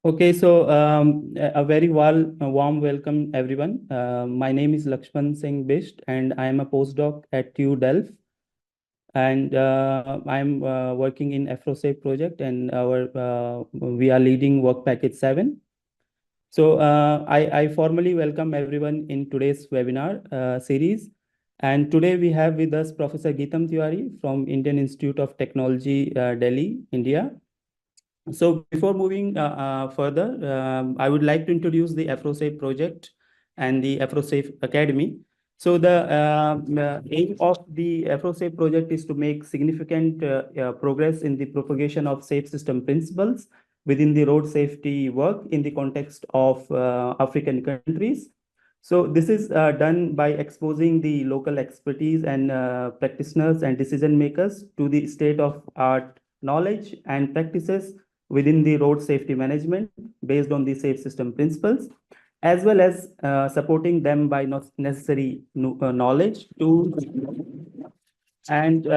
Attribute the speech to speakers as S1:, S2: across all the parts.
S1: Okay, so a very warm welcome, everyone. My name is Lakshman Singh Bisht, and I am a postdoc at TU Delft. And I'm working in AfroSAFE project, and we are leading work package 7. So I formally welcome everyone in today's webinar series. And today we have with us Professor Geetam Tiwari from Indian Institute of Technology, Delhi, India. So before moving further, I would like to introduce the AfroSAFE project and the AfroSAFE Academy. So the aim of the AfroSAFE project is to make significant progress in the propagation of safe system principles within the road safety work in the context of African countries. So this is done by exposing the local expertise and practitioners and decision makers to the state of art knowledge and practices within the road safety management based on the safe system principles, as well as supporting them by necessary knowledge, tools, and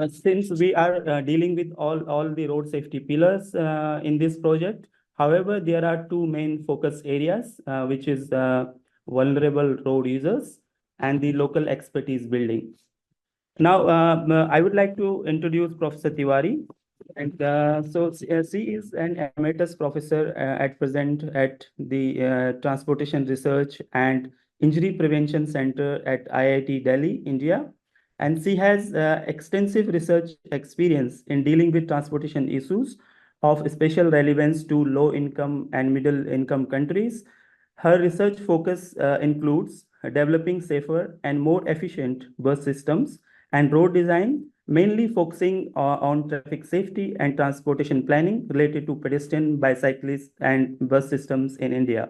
S1: since we are dealing with all the road safety pillars in this project, however, there are two main focus areas, which is vulnerable road users and the local expertise building. Now, I would like to introduce Professor Tiwari. And she is an emeritus professor at present at the Transportation Research and Injury Prevention Center at IIT Delhi, India. And she has extensive research experience in dealing with transportation issues of special relevance to low income and middle income countries. Her research focus includes developing safer and more efficient bus systems and road design, mainly focusing on traffic safety and transportation planning related to pedestrian, bicyclist, and bus systems in India.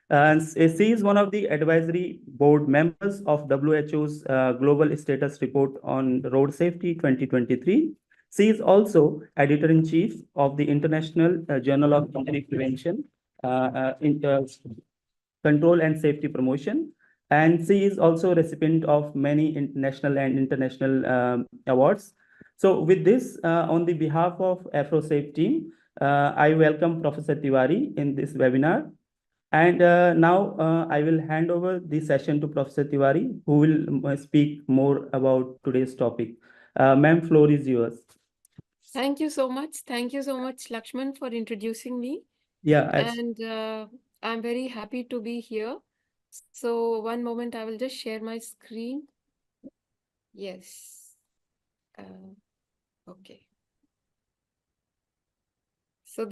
S1: And she is one of the advisory board members of WHO's Global Status Report on Road Safety 2023. She is also editor-in-chief of the International Journal of Injury Prevention, Control and Safety Promotion. And she is also a recipient of many national and international awards. So with this, on the behalf of AfroSafe team, I welcome Professor Tiwari in this webinar. And now I will hand over the session to Professor Tiwari, who will speak more about today's topic. Ma'am, floor is yours.
S2: Thank you so much. Thank you so much, Lakshman, for introducing me.
S1: Yeah.
S2: And I'm very happy to be here. So one moment, I will just share my screen. Yes. Okay. So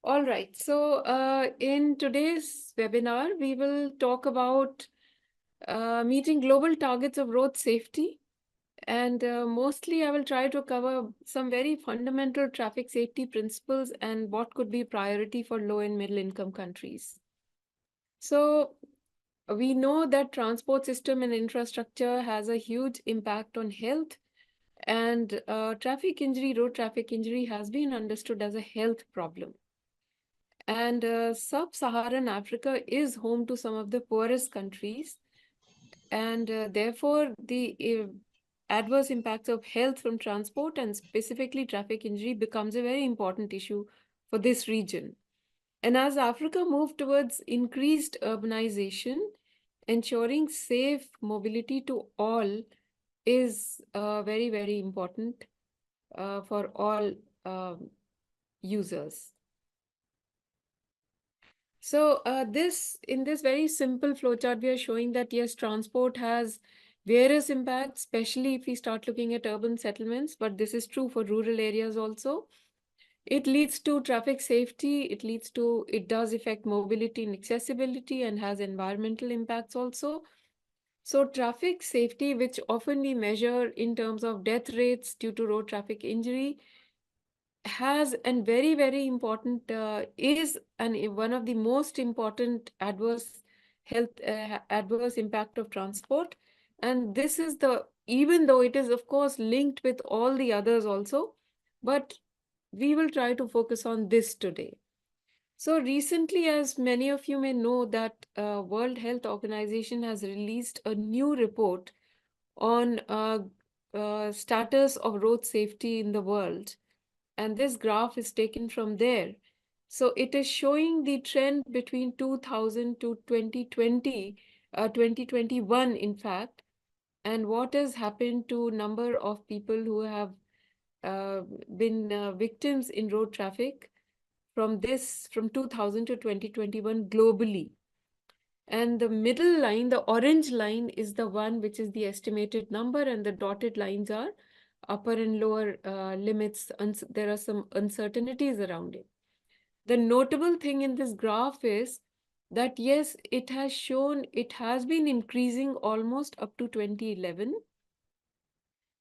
S2: all right. So in today's webinar, we will talk about meeting global targets of road safety. And mostly I will try to cover some very fundamental traffic safety principles and what could be priority for low and middle income countries. So we know that transport system and infrastructure has a huge impact on health, and road traffic injury has been understood as a health problem. And sub-Saharan Africa is home to some of the poorest countries, and therefore the adverse impacts of health from transport and specifically traffic injury becomes a very important issue for this region. And as Africa moved towards increased urbanization, ensuring safe mobility to all is very, very important for all users. So in this very simple flowchart, we are showing that yes, transport has various impacts, especially if we start looking at urban settlements, but this is true for rural areas also. It leads to traffic safety, it does affect mobility and accessibility and has environmental impacts also. So traffic safety, which often we measure in terms of death rates due to road traffic injury, has and very, very important is one of the most important adverse impact of transport. And this is even though it is of course linked with all the others also, but we will try to focus on this today. So recently, as many of you may know, that World Health Organization has released a new report on status of road safety in the world. And this graph is taken from there. So it is showing the trend between 2000 to 2020, 2021, in fact, and what has happened to number of people who have been victims in road traffic from 2000 to 2021 globally. And the middle line, the orange line, is the one which is the estimated number, and the dotted lines are upper and lower limits. There are some uncertainties around it. The notable thing in this graph is that yes, it has been increasing almost up to 2011.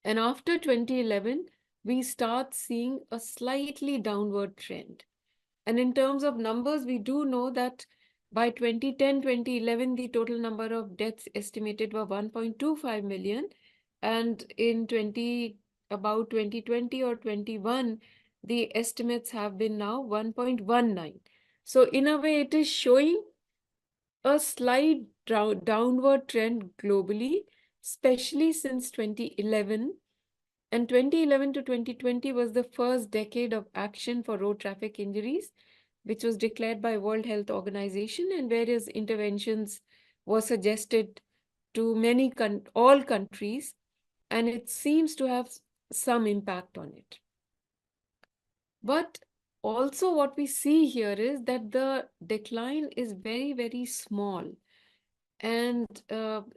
S2: And after 2011, we start seeing a slightly downward trend. And in terms of numbers, we do know that by 2010, 2011, the total number of deaths estimated were 1.25 million. And in about 2020 or 21, the estimates have been now 1.19. So in a way, it is showing a slight downward trend globally, especially since 2011. And 2011 to 2020 was the first decade of action for road traffic injuries, which was declared by World Health Organization, and various interventions were suggested to all countries, and it seems to have some impact on it. But also what we see here is that the decline is very, very small. And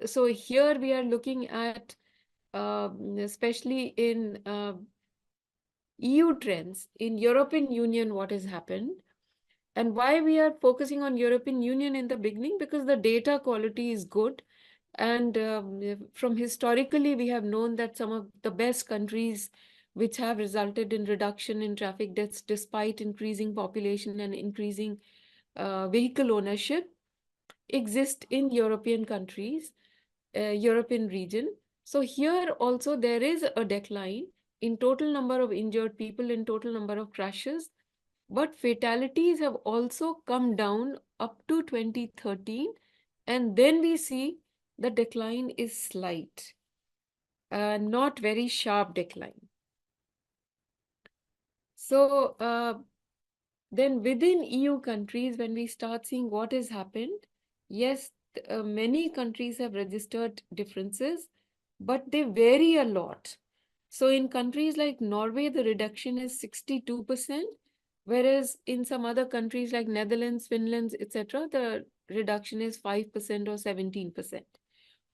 S2: so here we are looking at, especially in EU trends, in European Union, what has happened. And why we are focusing on European Union in the beginning? Because the data quality is good. And from historically, we have known that some of the best countries which have resulted in reduction in traffic deaths despite increasing population and increasing vehicle ownership exist in European countries, European region. So here also there is a decline in total number of injured people, in total number of crashes, but fatalities have also come down up to 2013, and then we see the decline is slight, not very sharp decline. So then within EU countries, when we start seeing what has happened, yes, many countries have registered differences, but they vary a lot. So in countries like Norway, the reduction is 62%, whereas in some other countries like Netherlands, Finland, etc., the reduction is 5% or 17%.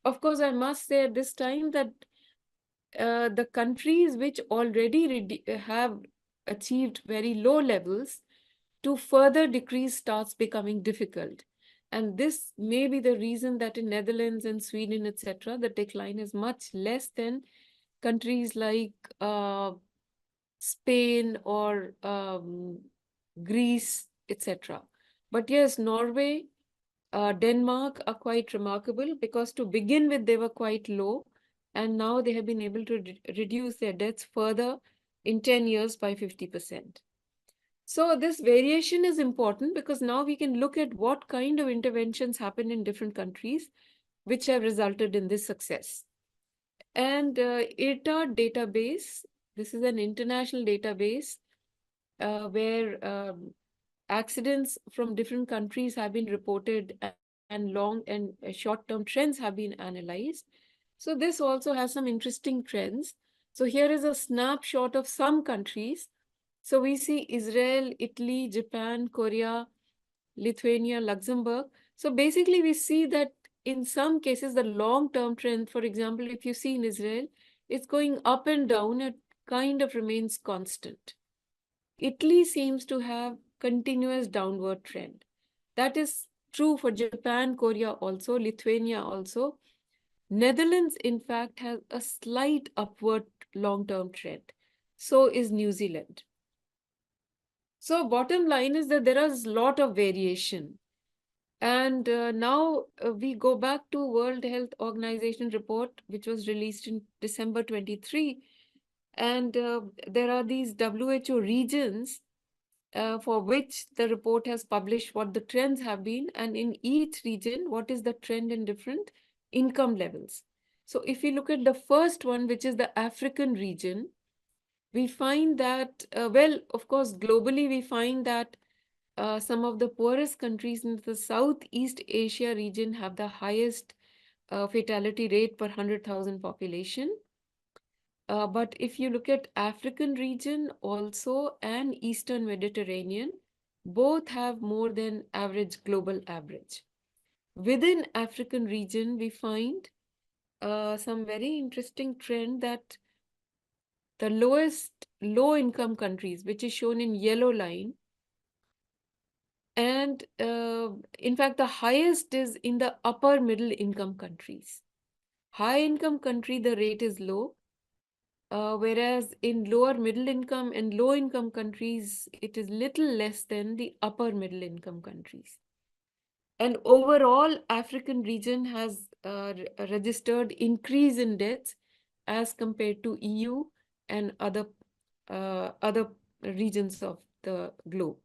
S2: Of course, I must say at this time that the countries which already have achieved very low levels, to further decrease starts becoming difficult. And this may be the reason that in Netherlands and Sweden, etc., the decline is much less than countries like Spain or Greece, etc. But yes, Norway, Denmark are quite remarkable because to begin with, they were quite low. And now they have been able to reduce their deaths further in 10 years by 50%. So this variation is important because now we can look at what kind of interventions happen in different countries, which have resulted in this success. And IRTA database, this is an international database where accidents from different countries have been reported, and long and short-term trends have been analyzed. So this also has some interesting trends. So here is a snapshot of some countries. So we see Israel, Italy, Japan, Korea, Lithuania, Luxembourg. So basically we see that in some cases, the long-term trend, for example, if you see in Israel, it's going up and down, it kind of remains constant. Italy seems to have continuous downward trend. That is true for Japan, Korea also, Lithuania also. Netherlands, in fact, has a slight upward long-term trend. So is New Zealand. So bottom line is that there is a lot of variation. And now we go back to World Health Organization report, which was released in December 23. And there are these WHO regions for which the report has published what the trends have been. And in each region, what is the trend in different income levels. So if we look at the first one, which is the African region, we find that, well, of course, globally, we find that some of the poorest countries in the Southeast Asia region have the highest fatality rate per 100,000 population. But if you look at African region also and Eastern Mediterranean, both have more than average global average. Within African region, we find some very interesting trend that the lowest low-income countries, which is shown in yellow line, and in fact, the highest is in the upper middle income countries. High income country, the rate is low, whereas in lower middle income and low income countries, it is little less than the upper middle income countries. And overall, African region has registered increase in deaths as compared to EU and other regions of the globe.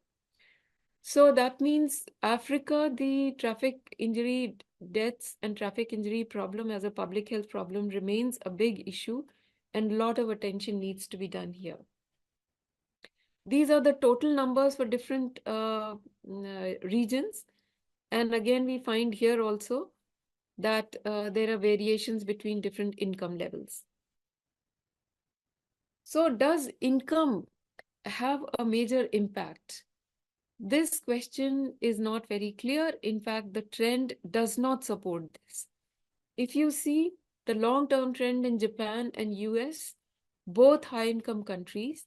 S2: So that means Africa, the traffic injury deaths and traffic injury problem as a public health problem remains a big issue, and a lot of attention needs to be done here. These are the total numbers for different regions. And again, we find here also that there are variations between different income levels. So does income have a major impact? This question is not very clear. In fact, the trend does not support this. If you see the long-term trend in Japan and US, both high-income countries,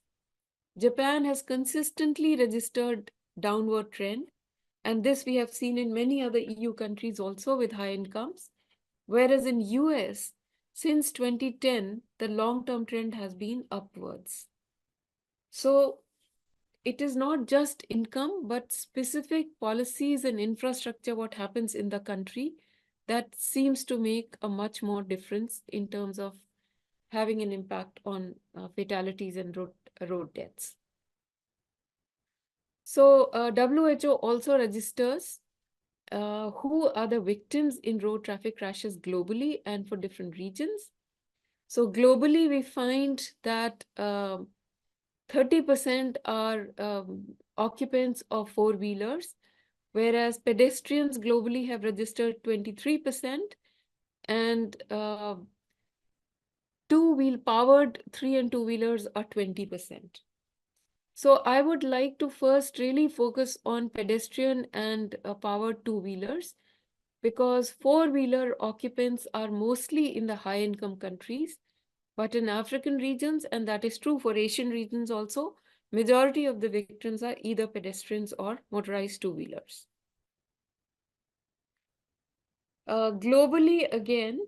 S2: Japan has consistently registered downward trend, and this we have seen in many other EU countries also with high incomes. Whereas in US, since 2010, the long-term trend has been upwards. So it is not just income, but specific policies and infrastructure, what happens in the country, that seems to make a much more difference in terms of having an impact on fatalities and road deaths. So WHO also registers who are the victims in road traffic crashes globally and for different regions. So globally, we find that 30% are occupants of four-wheelers, whereas pedestrians globally have registered 23%, and powered three and two-wheelers are 20%. So I would like to first really focus on pedestrian and powered two-wheelers, because four-wheeler occupants are mostly in the high-income countries, but in African regions, and that is true for Asian regions also, majority of the victims are either pedestrians or motorized two-wheelers. Globally, again,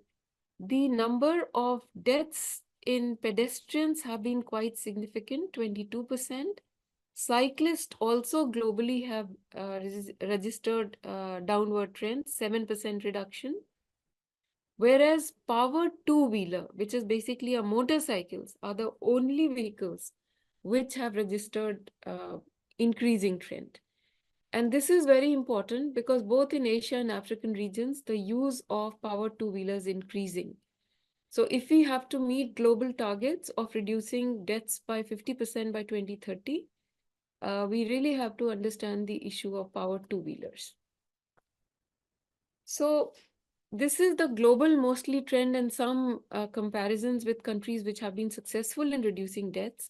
S2: the number of deaths in pedestrians have been quite significant, 22%. Cyclists also globally have registered downward trends, 7% reduction. Whereas powered two-wheeler, which is basically a motorcycles, are the only vehicles which have registered increasing trend. And this is very important because both in Asia and African regions, the use of powered two-wheelers increasing. So if we have to meet global targets of reducing deaths by 50% by 2030, we really have to understand the issue of powered two-wheelers. So this is the global mostly trend, and some comparisons with countries which have been successful in reducing deaths.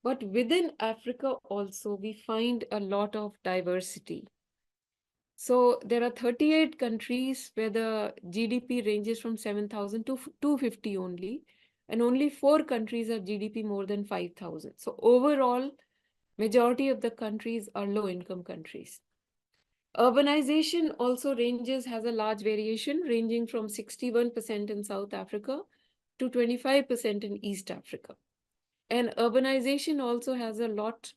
S2: But within Africa also, we find a lot of diversity. So there are 38 countries where the GDP ranges from 7,000 to 250 only, and only 4 countries have GDP more than 5,000. So overall, majority of the countries are low-income countries. Urbanization also has a large variation, ranging from 61% in South Africa to 25% in East Africa. And urbanization also has a lot,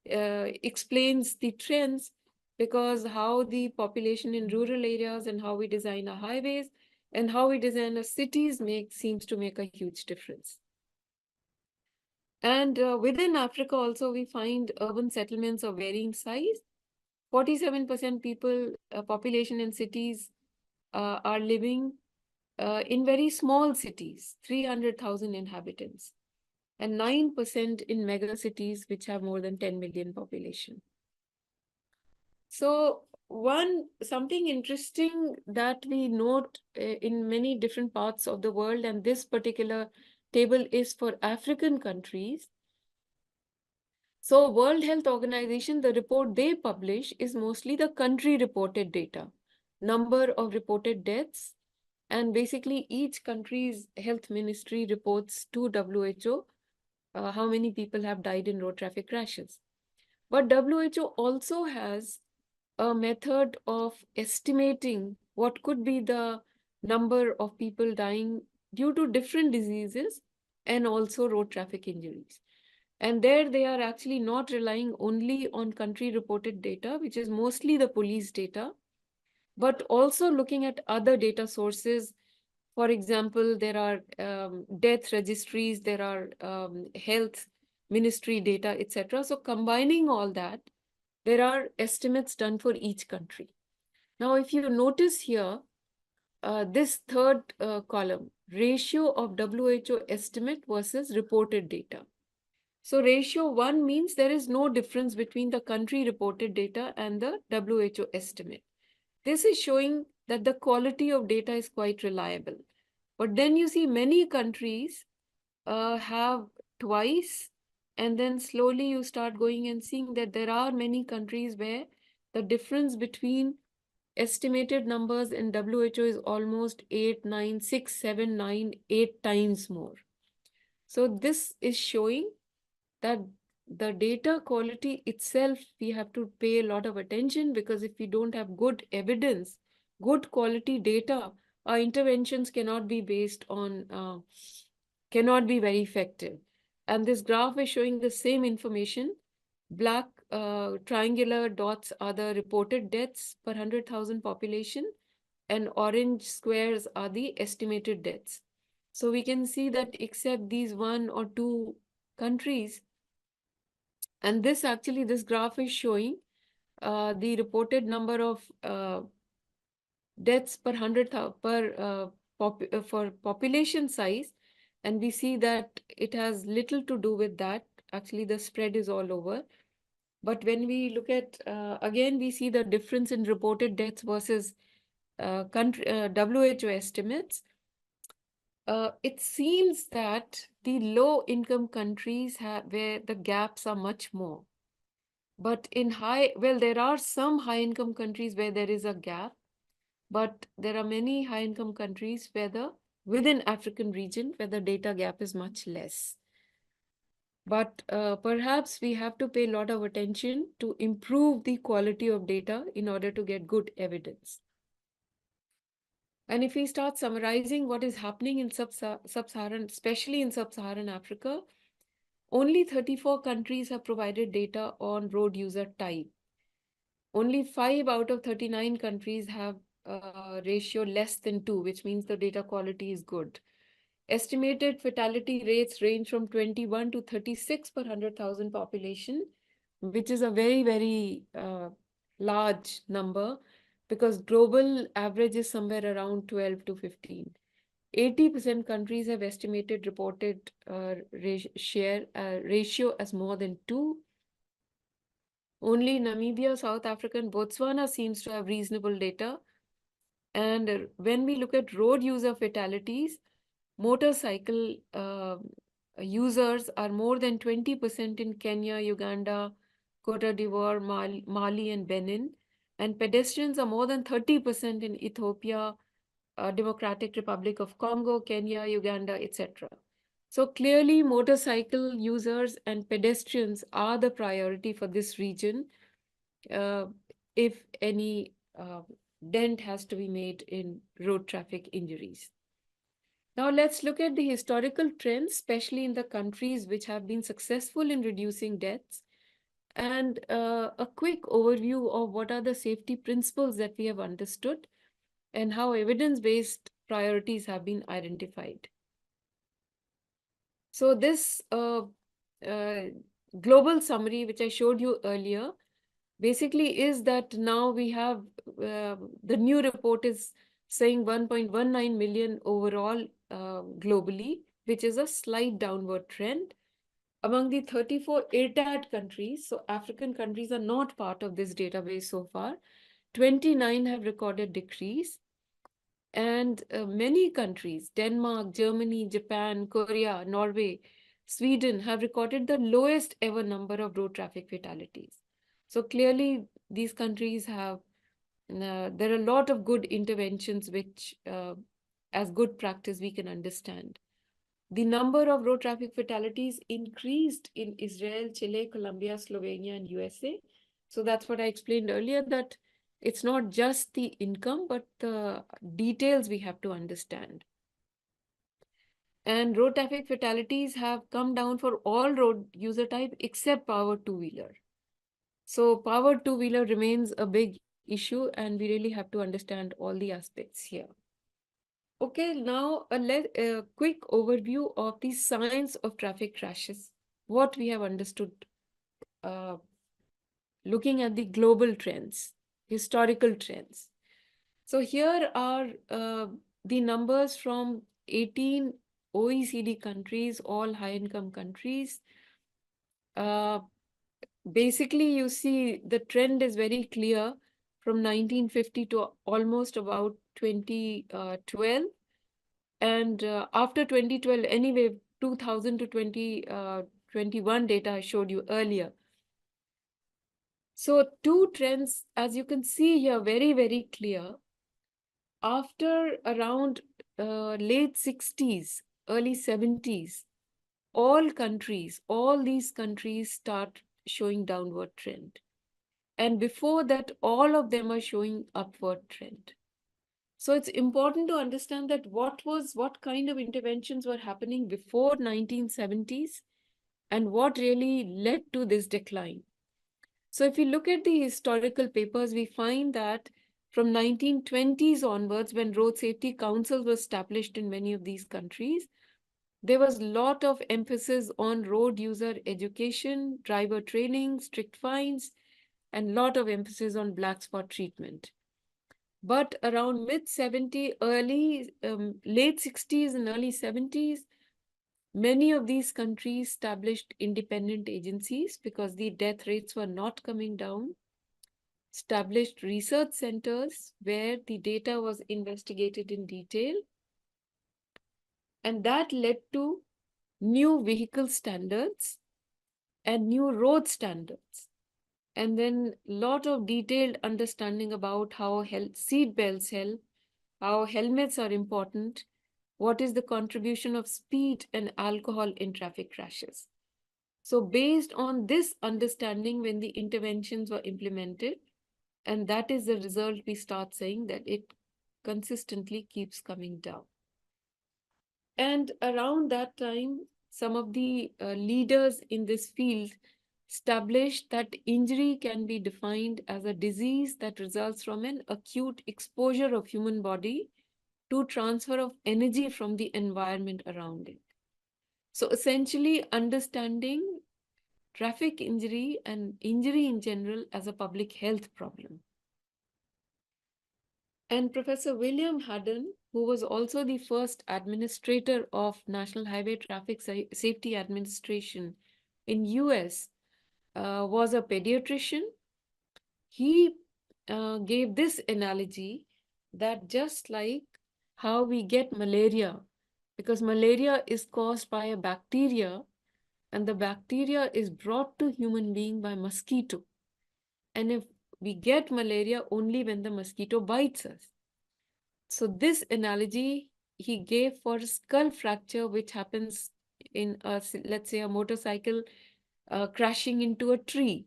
S2: explains the trends, because how the population in rural areas and how we design our highways and how we design our cities seems to make a huge difference. And within Africa also, we find urban settlements of varying size. 47% population in cities are living in very small cities, 300,000 inhabitants, and 9% in mega cities, which have more than 10 million population. So something interesting that we note in many different parts of the world, and this particular table is for African countries. So World Health Organization, the report they publish is mostly the country reported data, number of reported deaths, and basically each country's health ministry reports to WHO how many people have died in road traffic crashes. But WHO also has a method of estimating what could be the number of people dying due to different diseases and also road traffic injuries. And there they are actually not relying only on country reported data, which is mostly the police data, but also looking at other data sources. For example, there are death registries, there are health ministry data, etc. So combining all that, there are estimates done for each country. Now, if you notice here, this third column, ratio of WHO estimate versus reported data. So ratio 1 means there is no difference between the country reported data and the WHO estimate. This is showing that the quality of data is quite reliable. But then you see many countries have twice, and then slowly you start going and seeing that there are many countries where the difference between estimated numbers in WHO is almost 8, 9, 6, 7, 9, 8 times more. So this is showing that the data quality itself, we have to pay a lot of attention, because if we don't have good evidence, good quality data, our interventions cannot be based on, cannot be very effective. And this graph is showing the same information. Black triangular dots are the reported deaths per 100,000 population, and orange squares are the estimated deaths. So we can see that except these 1 or 2 countries, and this graph is showing the reported number of deaths per 100,000 for population size, and we see that it has little to do with that. Actually, the spread is all over. But when we look at again, we see the difference in reported deaths versus WHO estimates. It seems that the low-income countries where the gaps are much more. But there are some high-income countries where there is a gap, but there are many high-income countries within African region where the data gap is much less. But perhaps we have to pay a lot of attention to improve the quality of data in order to get good evidence. And if we start summarizing what is happening in sub-Saharan, especially in sub-Saharan Africa, only 34 countries have provided data on road user type. Only 5 out of 39 countries have a ratio less than 2, which means the data quality is good. Estimated fatality rates range from 21 to 36 per 100,000 population, which is a very, very large number, because global average is somewhere around 12 to 15. 80% countries have estimated reported ratio as more than 2. Only Namibia, South Africa, and Botswana seems to have reasonable data. And when we look at road user fatalities, motorcycle users are more than 20% in Kenya, Uganda, Cote d'Ivoire, Mali, and Benin. And pedestrians are more than 30% in Ethiopia, Democratic Republic of Congo, Kenya, Uganda, etc. So clearly, motorcycle users and pedestrians are the priority for this region if any dent has to be made in road traffic injuries. Now let's look at the historical trends, especially in the countries which have been successful in reducing deaths, and a quick overview of what are the safety principles that we have understood and how evidence-based priorities have been identified. So this global summary, which I showed you earlier, basically is that now we have the new report is saying 1.19 million overall globally, which is a slight downward trend. Among the 34 ATAD countries, so African countries are not part of this database so far, 29 have recorded decrease. And many countries, Denmark, Germany, Japan, Korea, Norway, Sweden, have recorded the lowest ever number of road traffic fatalities. So clearly, these countries have, there are a lot of good interventions which, as good practice, we can understand. The number of road traffic fatalities increased in Israel, Chile, Colombia, Slovenia, and USA. So that's what I explained earlier, that it's not just the income, but the details we have to understand. And road traffic fatalities have come down for all road user type except power two-wheeler. So power two-wheeler remains a big issue, and we really have to understand all the aspects here. Okay, now a quick overview of the science of traffic crashes, what we have understood uh, looking at the global trends, historical trends. So here are the numbers from 18 OECD countries, all high-income countries. Basically, you see the trend is very clear from 1950 to almost about 2012. And after 2012, anyway, 2000 to 2021 data I showed you earlier. So two trends, as you can see here, very, very clear. After around late 60s, early 70s, all these countries start showing downward trend. And before that, all of them are showing upward trend. So it's important to understand that what kind of interventions were happening before 1970s and what really led to this decline. So if we look at the historical papers, we find that from 1920s onwards, when road safety councils were established in many of these countries, there was a lot of emphasis on road user education, driver training, strict fines, and lot of emphasis on black spot treatment. But around mid-70s, late 60s and early 70s, many of these countries established independent agencies because the death rates were not coming down, established research centers where the data was investigated in detail, and that led to new vehicle standards and new road standards. And then a lot of detailed understanding about how seat belts help, how helmets are important, what is the contribution of speed and alcohol in traffic crashes. So based on this understanding, when the interventions were implemented, and that is the result, we start saying that it consistently keeps coming down. And around that time, some of the leaders in this field established that injury can be defined as a disease that results from an acute exposure of human body to transfer of energy from the environment around it. So essentially understanding traffic injury and injury in general as a public health problem. And Professor William Haddon, who was also the first administrator of National Highway Traffic Safety Administration in US, was a pediatrician. He gave this analogy that just like how we get malaria, because malaria is caused by a bacteria, and the bacteria is brought to human being by mosquito. And if we get malaria only when the mosquito bites us. So this analogy he gave for skull fracture, which happens in, let's say, a motorcycle crashing into a tree.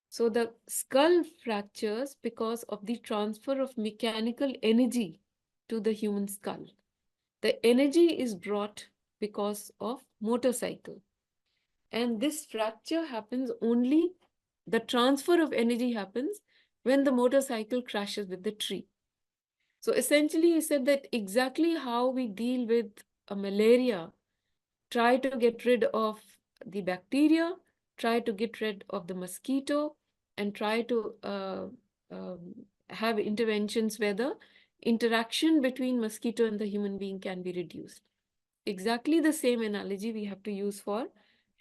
S2: So the skull fractures because of the transfer of mechanical energy to the human skull. The energy is brought because of motorcycle. And this fracture happens only, the transfer of energy happens when the motorcycle crashes with the tree. So essentially, he said that exactly how we deal with a malaria, try to get rid of the bacteria, try to get rid of the mosquito, and try to have interventions where the interaction between mosquito and the human being can be reduced. Exactly the same analogy we have to use for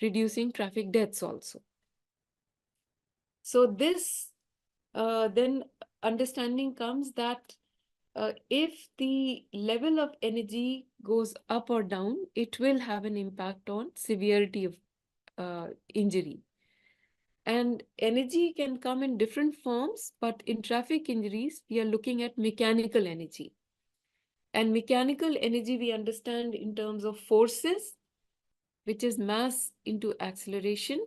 S2: reducing traffic deaths also. So this then understanding comes that if the level of energy goes up or down, it will have an impact on severity of injury. And energy can come in different forms, but in traffic injuries, we are looking at mechanical energy. And mechanical energy we understand in terms of forces, which is mass into acceleration.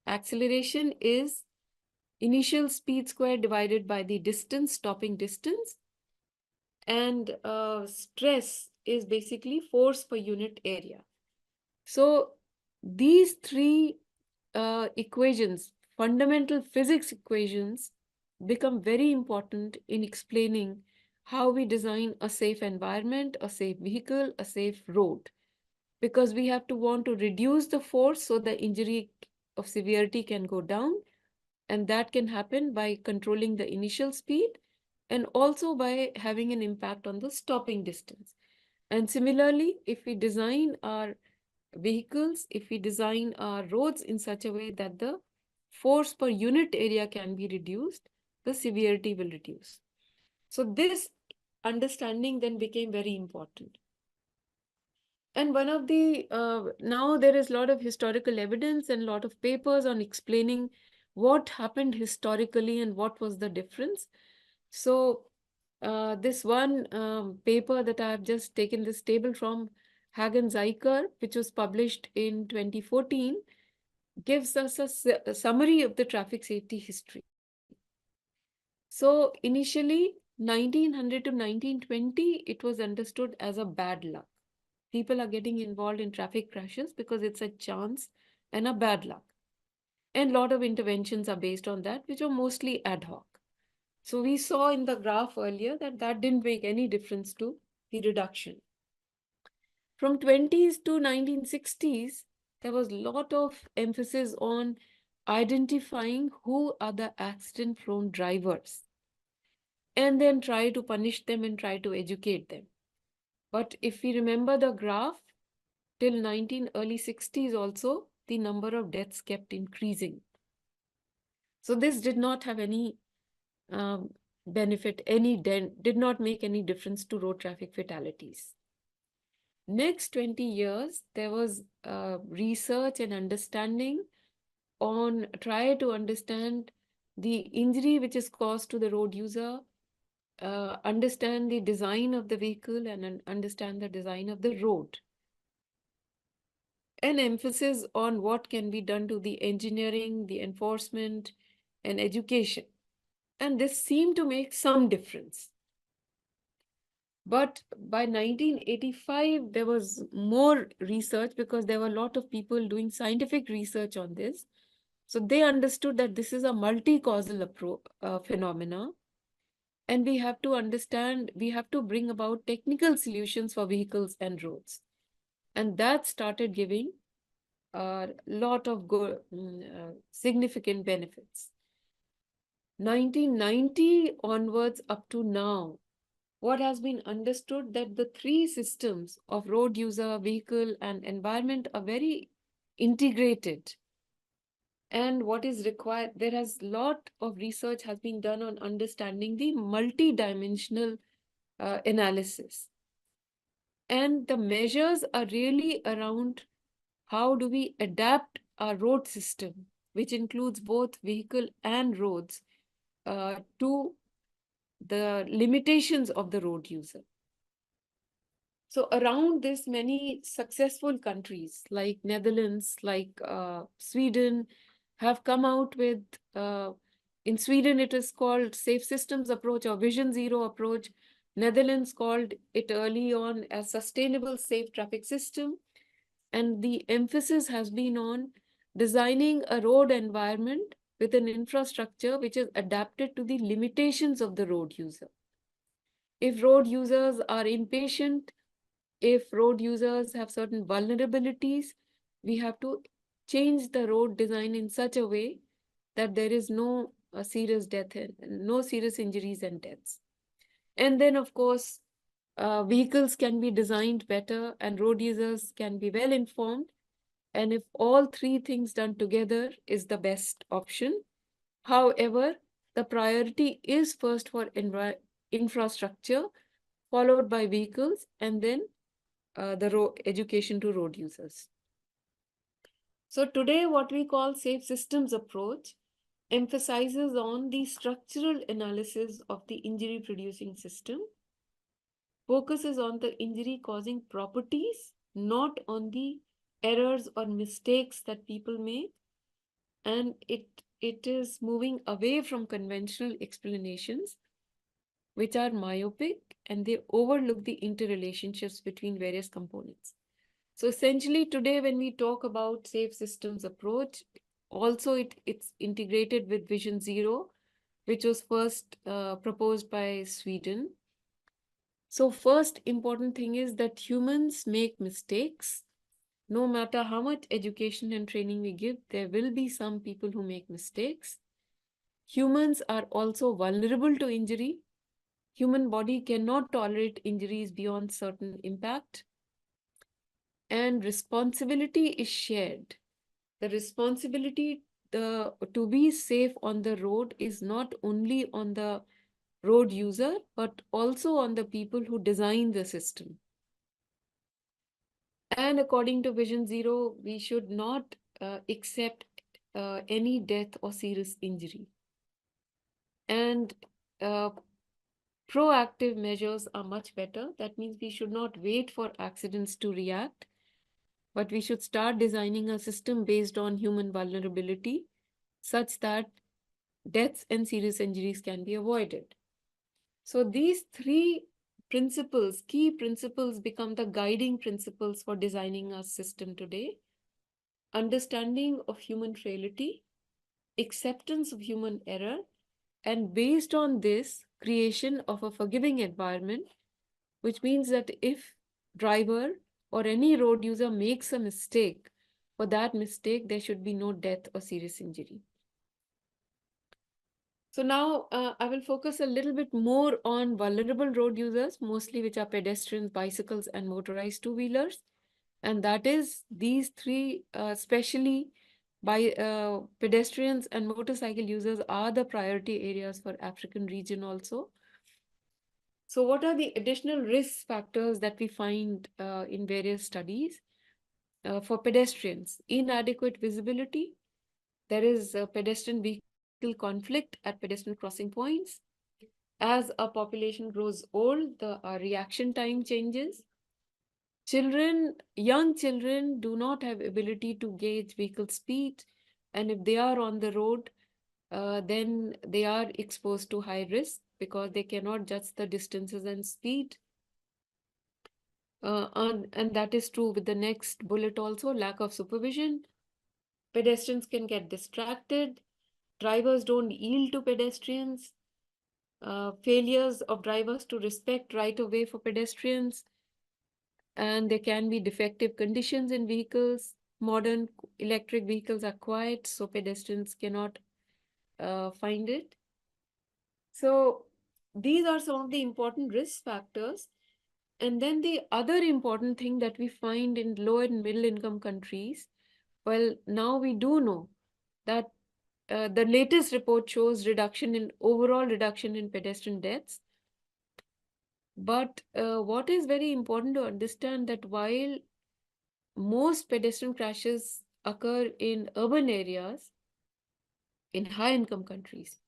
S2: Acceleration is initial speed square divided by the distance, stopping distance. And stress is basically force per unit area. So these three equations, fundamental physics equations, become very important in explaining how we design a safe environment, a safe vehicle, a safe road. Because we have to want to reduce the force so the injury of severity can go down. And that can happen by controlling the initial speed and also by having an impact on the stopping distance. And similarly, if we design our vehicles, if we design our roads in such a way that the force per unit area can be reduced, the severity will reduce. So this understanding then became very important. And one of the, now there is a lot of historical evidence and a lot of papers on explaining what happened historically and what was the difference. So this one paper that I have just taken this table from, Hagen-Zeiker, which was published in 2014, gives us a summary of the traffic safety history. So initially, 1900 to 1920, it was understood as a bad luck. People are getting involved in traffic crashes because it's a chance and a bad luck. And a lot of interventions are based on that, which are mostly ad hoc. So we saw in the graph earlier that that didn't make any difference to the reduction. From 20s to 1960s, there was a lot of emphasis on identifying who are the accident-prone drivers and then try to punish them and try to educate them. But if we remember the graph, till early 60s also, the number of deaths kept increasing. So this did not have any benefit, did not make any difference to road traffic fatalities. Next 20 years, there was research and understanding on try to understand the injury which is caused to the road user, understand the design of the vehicle and understand the design of the road. An emphasis on what can be done to the engineering, the enforcement, and education. And this seemed to make some difference. But by 1985, there was more research because there were a lot of people doing scientific research on this. So they understood that this is a multi-causal phenomena. And we have to understand, we have to bring about technical solutions for vehicles and roads. And that started giving a lot of significant benefits. 1990 onwards up to now, what has been understood that the three systems of road user, vehicle, and environment are very integrated. And what is required, there has a lot of research has been done on understanding the multi-dimensional analysis. And the measures are really around how do we adapt our road system, which includes both vehicle and roads, to the limitations of the road user. So around this, many successful countries like Netherlands, like Sweden, have come out with, in Sweden, it is called Safe Systems Approach or Vision Zero approach. Netherlands called it early on as Sustainable Safe Traffic System. And the emphasis has been on designing a road environment with an infrastructure which is adapted to the limitations of the road user. If road users are impatient, if road users have certain vulnerabilities, we have to change the road design in such a way that there is no serious death and no serious injuries and deaths. And then, of course, vehicles can be designed better and road users can be well informed And if all three things done together is the best option. However, the priority is first for infrastructure, followed by vehicles, and then the education to road users. So today, what we call safe systems approach emphasizes on the structural analysis of the injury producing system, focuses on the injury causing properties, not on the errors or mistakes that people make, and it is moving away from conventional explanations which are myopic and they overlook the interrelationships between various components. So essentially today when we talk about safe systems approach, also it's integrated with Vision Zero, which was first proposed by Sweden. So first important thing is that humans make mistakes. No matter how much education and training we give, there will be some people who make mistakes. Humans are also vulnerable to injury. Human body cannot tolerate injuries beyond certain impact. And responsibility is shared. The responsibility to be safe on the road is not only on the road user, but also on the people who design the system. And according to Vision Zero, we should not accept any death or serious injury. And proactive measures are much better. That means we should not wait for accidents to react, but we should start designing a system based on human vulnerability such that deaths and serious injuries can be avoided. So these three principles, key principles, become the guiding principles for designing our system today. Understanding of human frailty, acceptance of human error, and based on this, creation of a forgiving environment, which means that if driver or any road user makes a mistake, for that mistake, there should be no death or serious injury. So now I will focus a little bit more on vulnerable road users, mostly which are pedestrians, bicycles, and motorized two-wheelers. And that is these three, especially by pedestrians and motorcycle users, are the priority areas for African region also. So what are the additional risk factors that we find in various studies? For pedestrians, inadequate visibility. There is a pedestrian vehicle conflict at pedestrian crossing points. As a population grows old, the reaction time changes. Young children do not have ability to gauge vehicle speed, and if they are on the road, then they are exposed to high risk because they cannot judge the distances and speed. And that is true with the next bullet also, lack of supervision. Pedestrians can get distracted. Drivers don't yield to pedestrians. Failures of drivers to respect right of way for pedestrians. And there can be defective conditions in vehicles. Modern electric vehicles are quiet, so pedestrians cannot find it. So these are some of the important risk factors. And then the other important thing that we find in low and middle income countries, well, now we do know that the latest report shows overall reduction in pedestrian deaths. But what is very important to understand that while most pedestrian crashes occur in urban areas, in high-income countries,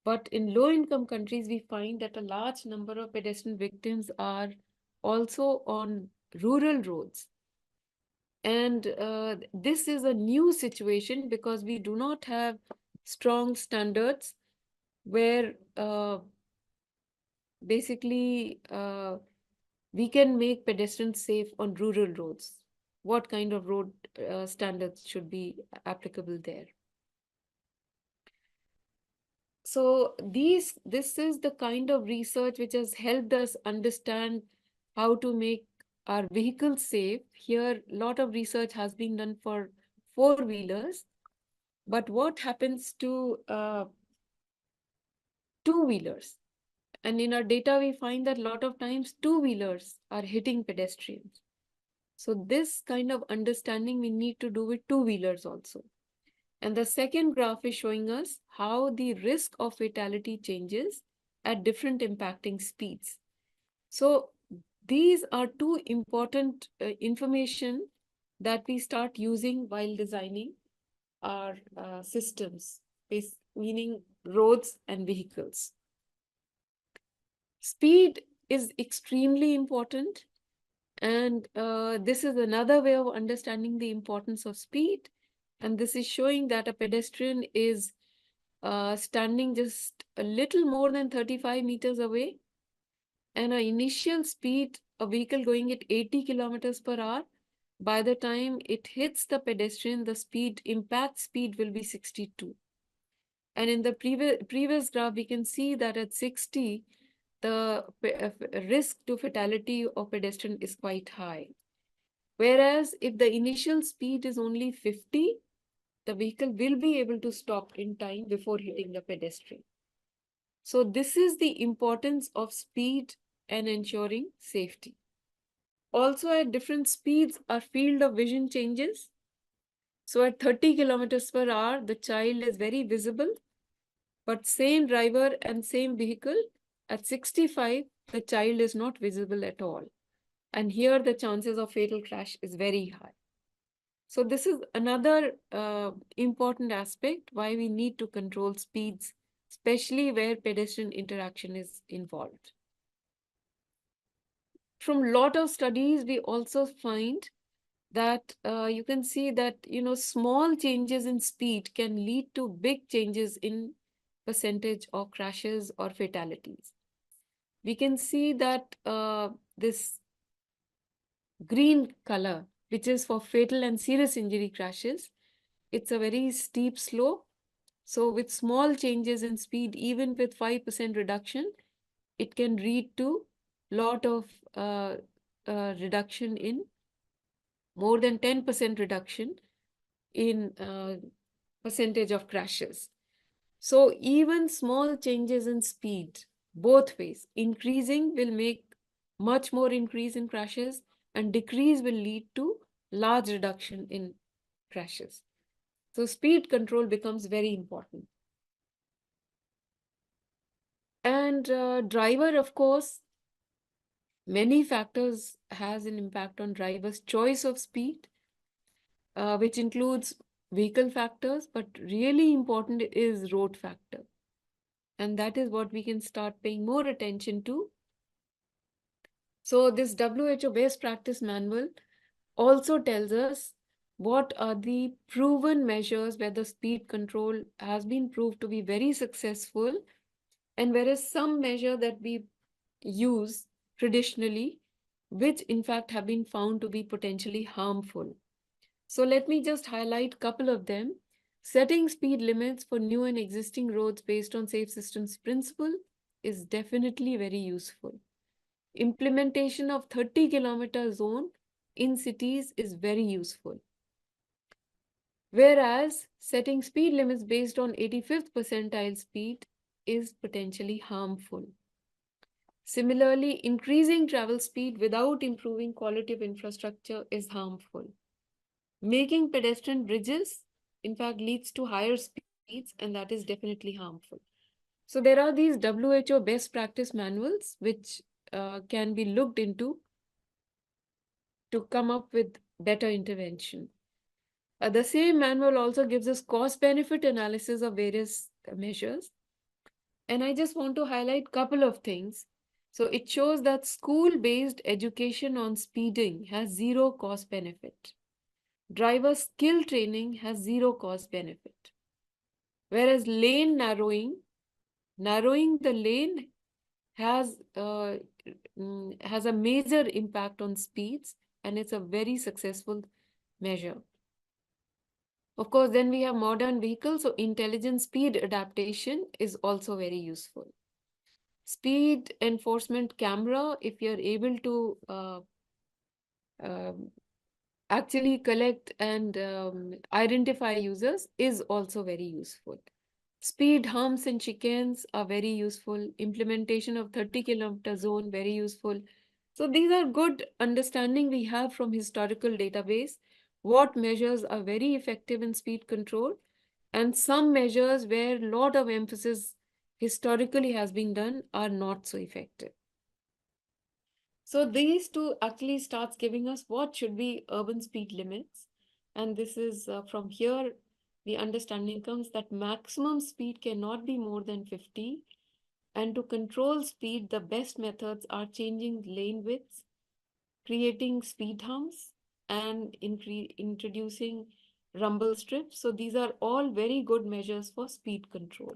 S2: but in low-income countries, we find that a large number of pedestrian victims are also on rural roads. And this is a new situation because we do not have strong standards where basically we can make pedestrians safe on rural roads. What kind of road standards should be applicable there? So this is the kind of research which has helped us understand how to make our vehicles safe. Here, a lot of research has been done for four-wheelers, but what happens to two-wheelers? And in our data, we find that a lot of times two-wheelers are hitting pedestrians. So this kind of understanding we need to do with two-wheelers also. And the second graph is showing us how the risk of fatality changes at different impacting speeds. So these are two important information that we start using while designing our systems, meaning roads and vehicles. Speed is extremely important, and this is another way of understanding the importance of speed. And this is showing that a pedestrian is standing just a little more than 35 meters away, and an initial speed, a vehicle going at 80 kilometers per hour, by the time it hits the pedestrian, the impact speed will be 62. And in the previous graph, we can see that at 60, the risk to fatality of pedestrian is quite high. Whereas if the initial speed is only 50, the vehicle will be able to stop in time before hitting the pedestrian. So this is the importance of speed and ensuring safety. Also, at different speeds, our field of vision changes. So at 30 kilometers per hour, the child is very visible, but same driver and same vehicle, at 65, the child is not visible at all. And here the chances of fatal crash is very high. So this is another important aspect why we need to control speeds, especially where pedestrian interaction is involved. From a lot of studies, we also find that you can see that, small changes in speed can lead to big changes in percentage of crashes or fatalities. We can see that this green color, which is for fatal and serious injury crashes, it's a very steep slope. So with small changes in speed, even with 5% reduction, it can lead to lot of reduction in more than 10% reduction in percentage of crashes. So even small changes in speed, both ways, increasing will make much more increase in crashes, and decrease will lead to large reduction in crashes. So speed control becomes very important. And driver, of course, many factors has an impact on driver's choice of speed, which includes vehicle factors, but really important is road factor. And that is what we can start paying more attention to. So this WHO best practice manual also tells us what are the proven measures where the speed control has been proved to be very successful, and whereas some measure that we use traditionally, which in fact have been found to be potentially harmful. So let me just highlight a couple of them. Setting speed limits for new and existing roads based on safe systems principle is definitely very useful. Implementation of 30-kilometer zone in cities is very useful. Whereas setting speed limits based on 85th percentile speed is potentially harmful. Similarly, increasing travel speed without improving quality of infrastructure is harmful. Making pedestrian bridges, in fact, leads to higher speeds, and that is definitely harmful. So there are these WHO best practice manuals which can be looked into to come up with better intervention. The same manual also gives us cost-benefit analysis of various measures. And I just want to highlight a couple of things. So it shows that school-based education on speeding has zero cost benefit. Driver skill training has zero cost benefit. Whereas lane narrowing the lane has a major impact on speeds, and it's a very successful measure. Of course, then we have modern vehicles, so intelligent speed adaptation is also very useful. Speed enforcement camera, if you're able to actually collect and identify users, is also very useful. Speed humps and chicanes are very useful. Implementation of 30-kilometer zone, very useful. So these are good understanding we have from historical database, what measures are very effective in speed control, and some measures where a lot of emphasis historically has been done are not so effective. So these two actually starts giving us what should be urban speed limits. And this is from here, the understanding comes that maximum speed cannot be more than 50. And to control speed, the best methods are changing lane widths, creating speed humps, and introducing rumble strips. So these are all very good measures for speed control.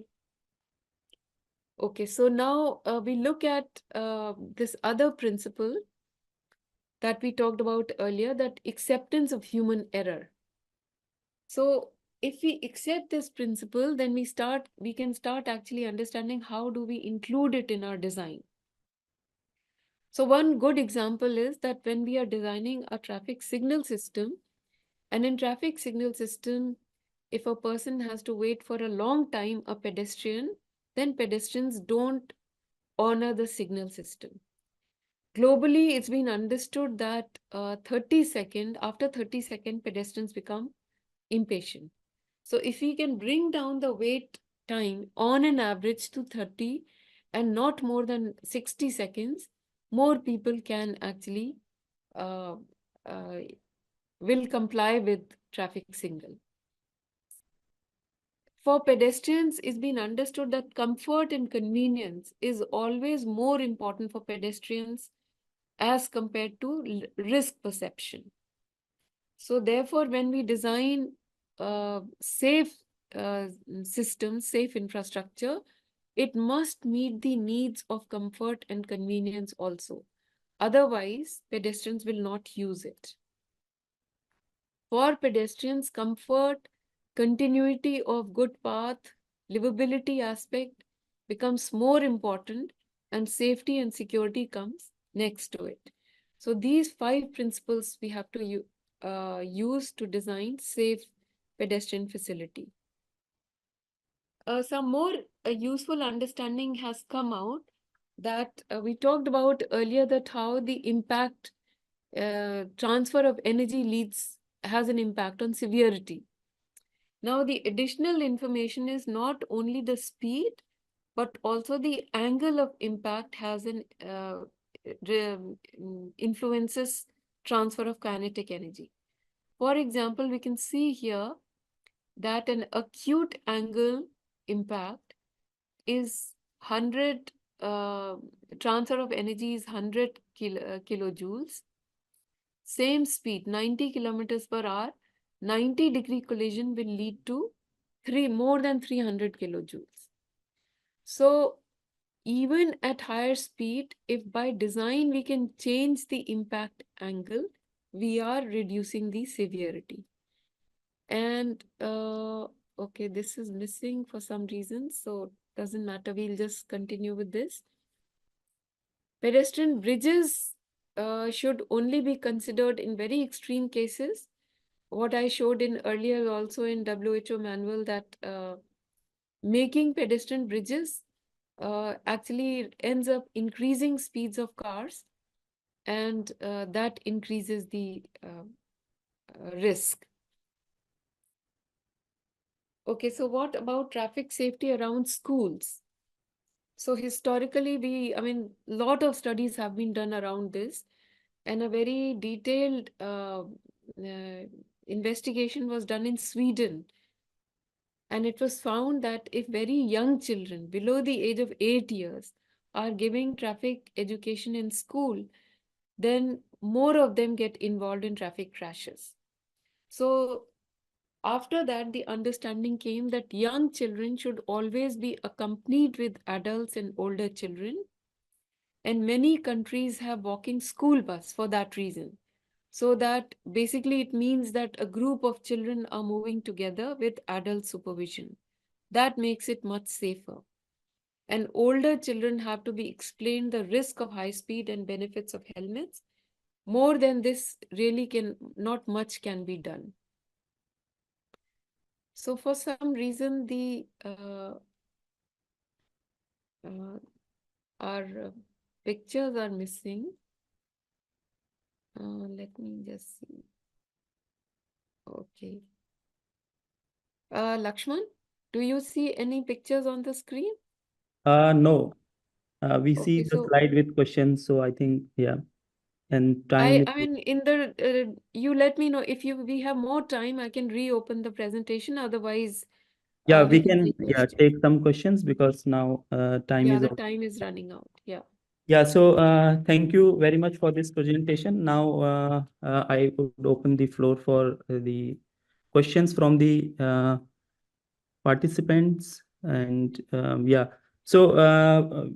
S2: Okay, so now we look at this other principle that we talked about earlier, that acceptance of human error. So if we accept this principle, then we can start actually understanding how do we include it in our design. So one good example is that when we are designing a traffic signal system, and in traffic signal system, if a person has to wait for a long time, a pedestrian, then pedestrians don't honor the signal system. Globally, it's been understood that after 30 seconds, pedestrians become impatient. So if we can bring down the wait time on an average to 30 and not more than 60 seconds, more people can actually uh, uh, will comply with traffic signal. For pedestrians, it's been understood that comfort and convenience is always more important for pedestrians as compared to risk perception. So therefore, when we design safe systems, safe infrastructure, it must meet the needs of comfort and convenience also. Otherwise, pedestrians will not use it. For pedestrians, comfort, continuity of good path, livability aspect becomes more important, and safety and security comes next to it. So these 5 principles we have to use to design safe pedestrian facility. Some more useful understanding has come out that we talked about earlier, that how the impact transfer of energy has an impact on severity. Now, the additional information is not only the speed, but also the angle of impact has an influences transfer of kinetic energy. For example, we can see here that an acute angle impact is 100, transfer of energy is 100 kilojoules. Same speed, 90 kilometers per hour, 90-degree collision will lead to more than 300 kilojoules. So even at higher speed, if by design we can change the impact angle, we are reducing the severity. And okay, this is missing for some reason, so doesn't matter, we'll just continue with this. Pedestrian bridges should only be considered in very extreme cases. What I showed in earlier also in WHO manual, that making pedestrian bridges actually ends up increasing speeds of cars, and that increases the risk. Okay, so what about traffic safety around schools? So historically, lot of studies have been done around this, and a very detailed investigation was done in Sweden. And it was found that if very young children below the age of 8 years are giving traffic education in school, then more of them get involved in traffic crashes. So after that, the understanding came that young children should always be accompanied with adults and older children. And many countries have walking school bus for that reason. So that basically it means that a group of children are moving together with adult supervision. That makes it much safer. And older children have to be explained the risk of high speed and benefits of helmets. More than this, really not much can be done. So for some reason, our pictures are missing. Let me just see. Okay. Lakshman, do you see any pictures on the screen?
S1: No, we see
S2: Okay,
S1: the
S2: so
S1: slide with questions, so I think, yeah, and time
S2: I
S1: is,
S2: mean, in the you let me know if we have more time, I can reopen the presentation. Otherwise,
S1: yeah,
S2: we
S1: we
S2: can
S1: can,
S2: take
S1: yeah,
S2: questions.
S1: take some questions because now time
S2: Yeah,
S1: is
S2: the
S1: over.
S2: time is running out. Yeah.
S1: Yeah, so thank you very much for this presentation. Now I would open the floor for the questions from the participants. And yeah, so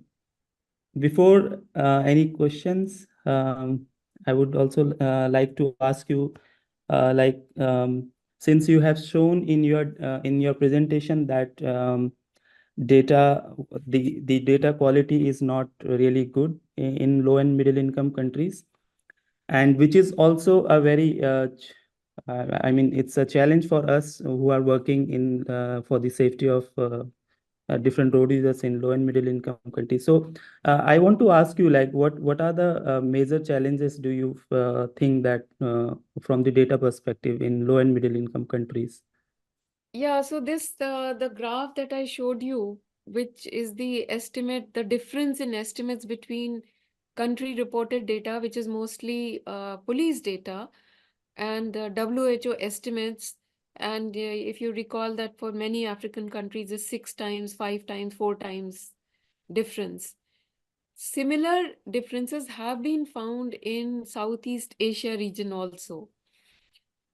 S1: before any questions, I would also like to ask you, since you have shown in your presentation that data the data quality is not really good in low and middle income countries, and which is also a very I mean, it's a challenge for us who are working in for the safety of different road users in low and middle income countries. So I want to ask you, like, what are the major challenges do you think that from the data perspective in low and middle income countries?
S2: Yeah, so this the graph that I showed you, which is the estimate, the difference in estimates between country reported data, which is mostly police data, and WHO estimates. And if you recall that for many African countries, is 6 times, 5 times, 4 times difference. Similar differences have been found in Southeast Asia region also.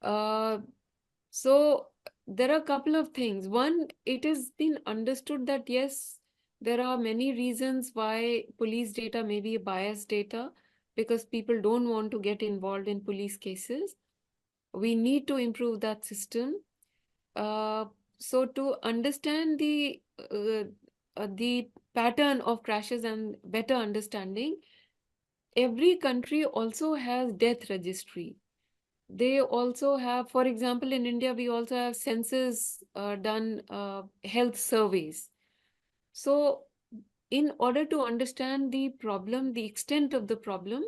S2: Uh, so there are a couple of things. One, it has been understood that yes, there are many reasons why police data may be biased data because people don't want to get involved in police cases. We need to improve that system. Uh, so to understand the pattern of crashes and better understanding, every country also has death registry. They also have, for example, in India, we also have census done health surveys. So in order to understand the problem, the extent of the problem,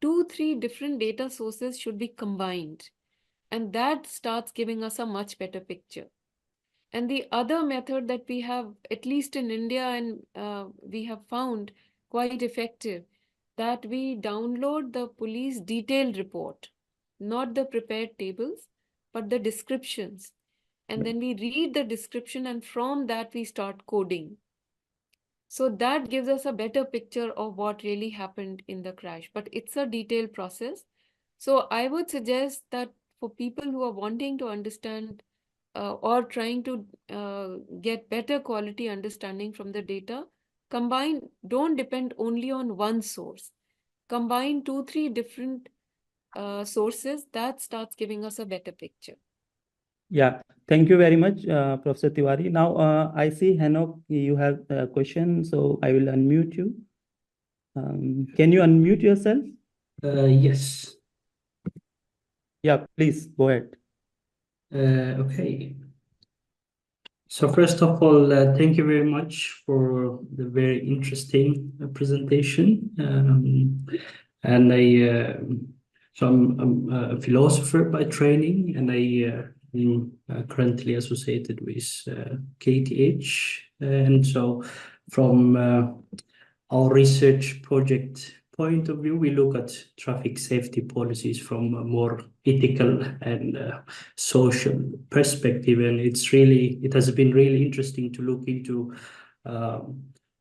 S2: 2, 3 different data sources should be combined. And that starts giving us a much better picture. And the other method that we have, at least in India, and we have found quite effective, that we download the police detailed report, not the prepared tables, but the descriptions. And then we read the description, and from that we start coding. So that gives us a better picture of what really happened in the crash. But it's a detailed process. So I would suggest that for people who are wanting to understand or trying to get better quality understanding from the data, don't depend only on one source. Combine 2, 3 different sources, that starts giving us a better picture.
S1: Yeah, thank you very much, Professor Tiwari. Now, I see Hanok, you have a question, so I will unmute you. Can you unmute yourself?
S3: Yes.
S1: Yeah, please go ahead.
S3: Okay. So first of all, thank you very much for the very interesting presentation. And I'm a philosopher by training, and I am currently associated with KTH. And so from our research project point of view, we look at traffic safety policies from a more ethical and social perspective, and it has been really interesting to look into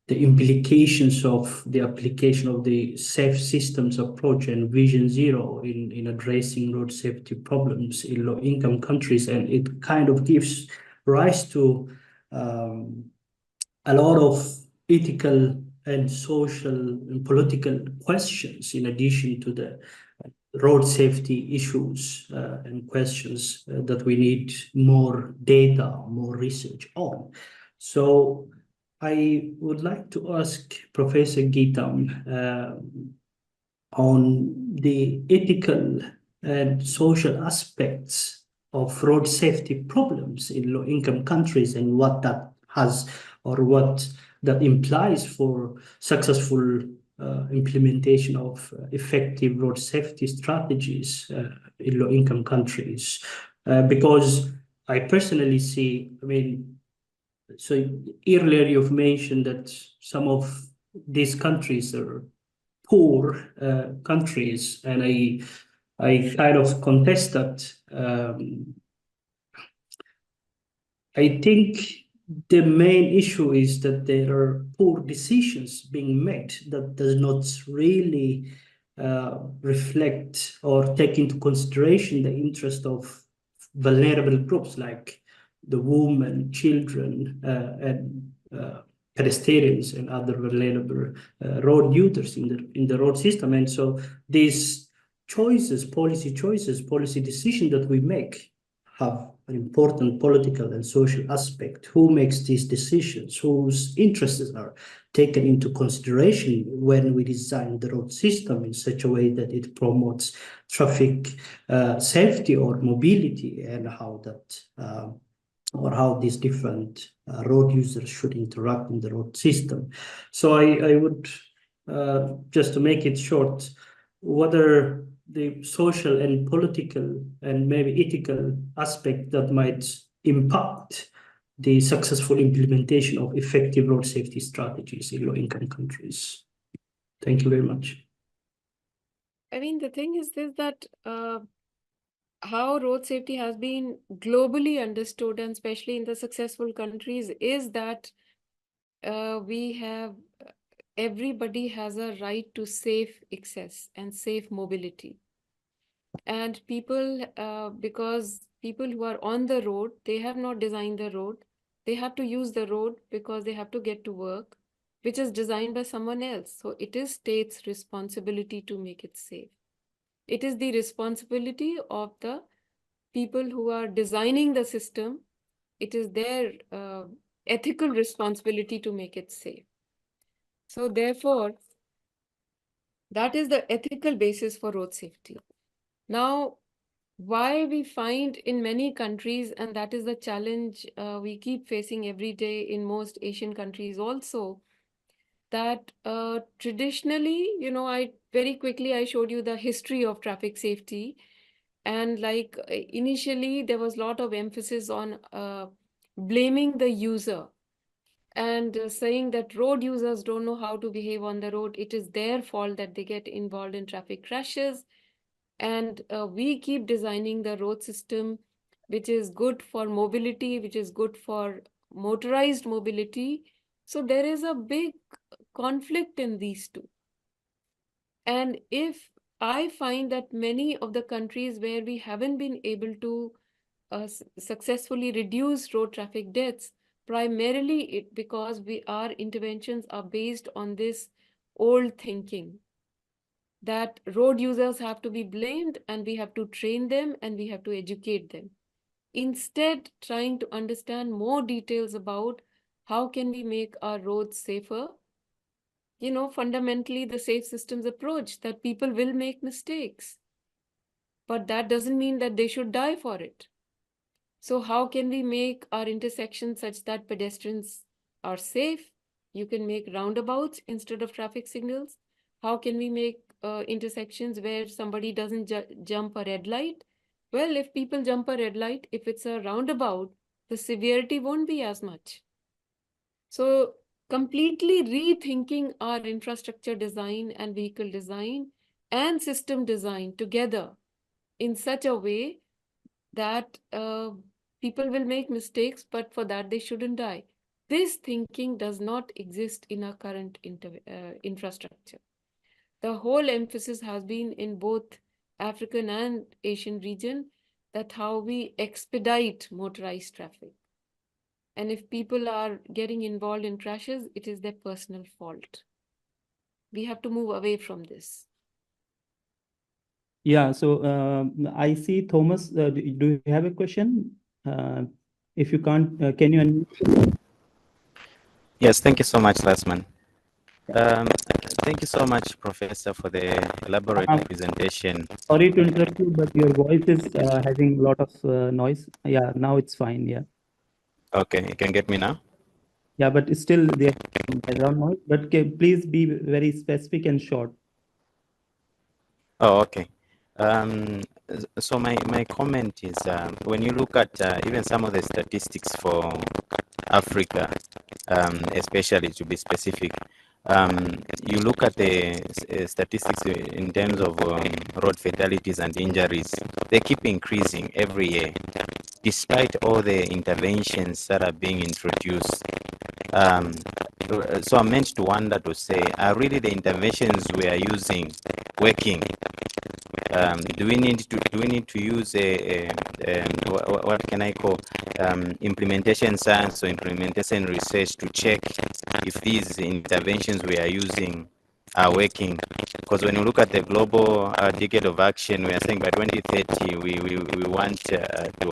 S3: the implications of the application of the safe systems approach and Vision Zero in addressing road safety problems in low-income countries, and it kind of gives rise to a lot of ethical and social and political questions in addition to the road safety issues and questions that we need more data, more research on. So I would like to ask Professor Geetam on the ethical and social aspects of road safety problems in low-income countries and what that has or what that implies for successful implementation of effective road safety strategies in low-income countries. Because I personally see, I mean, so earlier you've mentioned that some of these countries are poor countries, and I kind of contest that. I think the main issue is that there are poor decisions being made that does not really reflect or take into consideration the interest of vulnerable groups like the women, children, and pedestrians and other vulnerable road users in the road system. And so these choices, policy decisions that we make have an important political and social aspect. Who makes these decisions? Whose interests are taken into consideration when we design the road system in such a way that it promotes traffic safety or mobility, and how that or how these different road users should interact in the road system. So I would, just to make it short, whether the social and political and maybe ethical aspect that might impact the successful implementation of effective road safety strategies in low-income countries. Thank you very much.
S2: I mean, the thing is this, that how road safety has been globally understood, and especially in the successful countries, is that everybody has a right to safe access and safe mobility. And people, because people who are on the road, they have not designed the road. They have to use the road because they have to get to work, which is designed by someone else. So it is state's responsibility to make it safe. It is the responsibility of the people who are designing the system. It is their ethical responsibility to make it safe. So therefore, that is the ethical basis for road safety. Now, why we find in many countries, and that is the challenge we keep facing every day in most Asian countries also, that traditionally, I very quickly I showed you the history of traffic safety. And like initially, there was a lot of emphasis on blaming the user and saying that road users don't know how to behave on the road. It is their fault that they get involved in traffic crashes. And we keep designing the road system, which is good for mobility, which is good for motorized mobility. So there is a big conflict in these two. And if I find that many of the countries where we haven't been able to successfully reduce road traffic deaths, primarily because our interventions are based on this old thinking that road users have to be blamed and we have to train them and we have to educate them. Instead, trying to understand more details about how can we make our roads safer. Fundamentally, the safe systems approach that people will make mistakes, but that doesn't mean that they should die for it. So how can we make our intersections such that pedestrians are safe? You can make roundabouts instead of traffic signals. How can we make intersections where somebody doesn't jump a red light? Well, if people jump a red light, if it's a roundabout, the severity won't be as much. So completely rethinking our infrastructure design and vehicle design and system design together in such a way that people will make mistakes, but for that they shouldn't die. This thinking does not exist in our current infrastructure. The whole emphasis has been in both African and Asian region that how we expedite motorized traffic. And if people are getting involved in crashes, it is their personal fault. We have to move away from this.
S1: Yeah, so I see Thomas, do you have a question? If you can't, can you unmute?
S4: Yes, thank you so much, Lasman. Thank you so much, Professor, for the elaborate presentation.
S1: Sorry to interrupt you, but your voice is having a lot of noise. Yeah, now it's fine. Yeah.
S4: Okay, you can get me now?
S1: Yeah, but still there background noise. But please be very specific and short.
S4: Oh, okay. So my comment is when you look at even some of the statistics for Africa, especially to be specific, you look at the statistics in terms of road fatalities and injuries, they keep increasing every year, despite all the interventions that are being introduced. So I'm meant to wonder to say, are really the interventions we are using working? Do we need to use what can I call implementation science or implementation research to check if these interventions we are using are working? Because when you look at the global decade of action, we are saying by 2030 we want to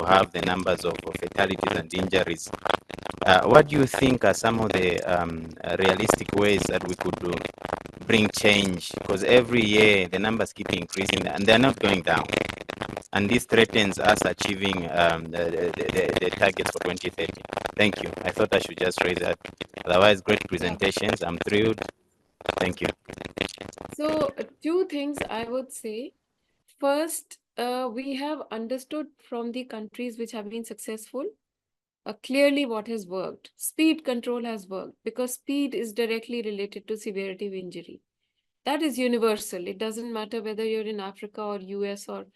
S4: have the numbers of fatalities and injuries. What do you think are some of the realistic ways that we could bring change? Because every year the numbers keep increasing and they're not going down. And this threatens us achieving the targets for 2030. Thank you. I thought I should just raise that. Otherwise, great presentations. I'm thrilled. Thank you.
S2: So, two things I would say. First, we have understood from the countries which have been successful clearly what has worked. Speed control has worked because speed is directly related to severity of injury. That is universal. It doesn't matter whether you're in Africa or US or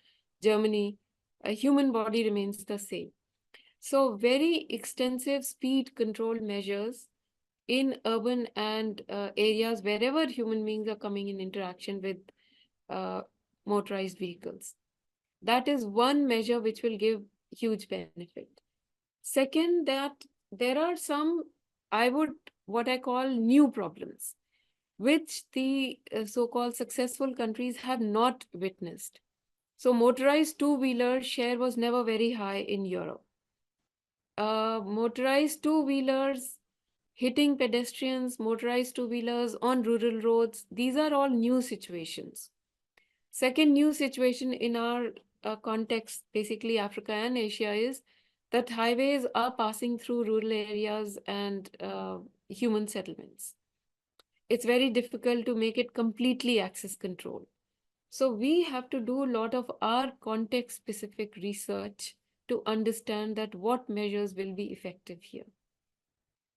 S2: Germany, a human body remains the same. So very extensive speed control measures in urban and areas wherever human beings are coming in interaction with motorized vehicles. That is one measure which will give huge benefit. Second, that there are some, what I call new problems, which the so-called successful countries have not witnessed. So motorized two-wheeler share was never very high in Europe. Motorized two-wheelers hitting pedestrians, motorized two-wheelers on rural roads, these are all new situations. Second new situation in our context, basically Africa and Asia, is that highways are passing through rural areas and human settlements. It's very difficult to make it completely access control. So we have to do a lot of our context-specific research to understand that what measures will be effective here.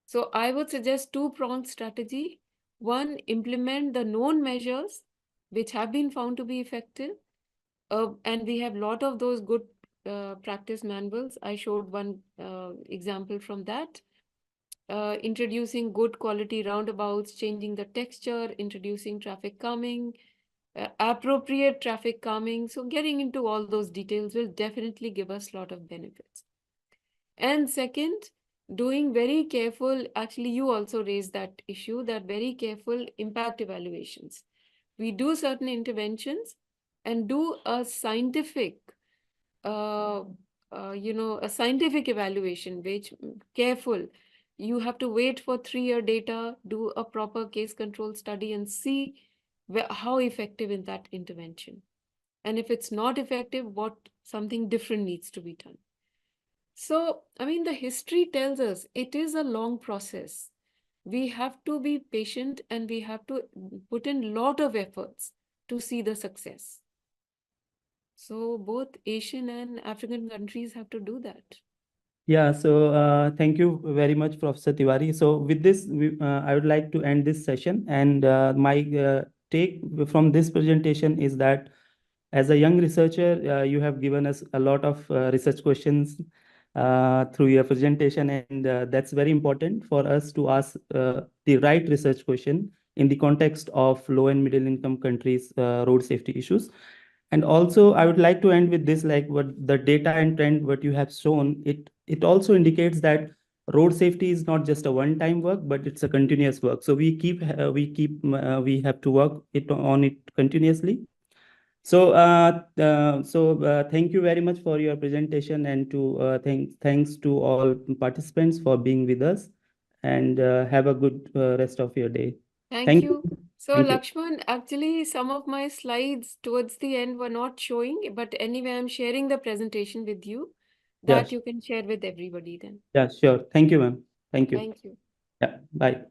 S2: So I would suggest two-pronged strategy. One, implement the known measures which have been found to be effective. And we have a lot of those good practice manuals. I showed one example from that. Introducing good quality roundabouts, changing the texture, introducing traffic calming, appropriate traffic calming. So getting into all those details will definitely give us a lot of benefits. And second, doing very careful, actually you also raised that issue, that very careful impact evaluations. We do certain interventions and do a scientific, a scientific evaluation, which careful. You have to wait for 3-year data, do a proper case control study and see how effective in that intervention. And if it's not effective, what something different needs to be done. So, I mean, the history tells us it is a long process. We have to be patient and we have to put in a lot of efforts to see the success. So both Asian and African countries have to do that.
S1: Yeah, so thank you very much, Professor Tiwari. So with this, I would like to end this session. And my take from this presentation is that as a young researcher, you have given us a lot of research questions through your presentation, and that's very important for us to ask the right research question in the context of low and middle income countries' road safety issues. And also, I would like to end with this, like what the data and trend, what you have shown, it also indicates that road safety is not just a one-time work, but it's a continuous work. So we have to work on it continuously. So thank you very much for your presentation, and thanks to all participants for being with us, and have a good rest of your day.
S2: Thank you. So
S1: Thank you.
S2: Lakshman, actually some of my slides towards the end were not showing, but anyway, I'm sharing the presentation with you that
S1: Yes.
S2: you can share with everybody then.
S1: Yeah, sure. Thank you, ma'am. Thank you.
S2: Thank you.
S1: Yeah, bye.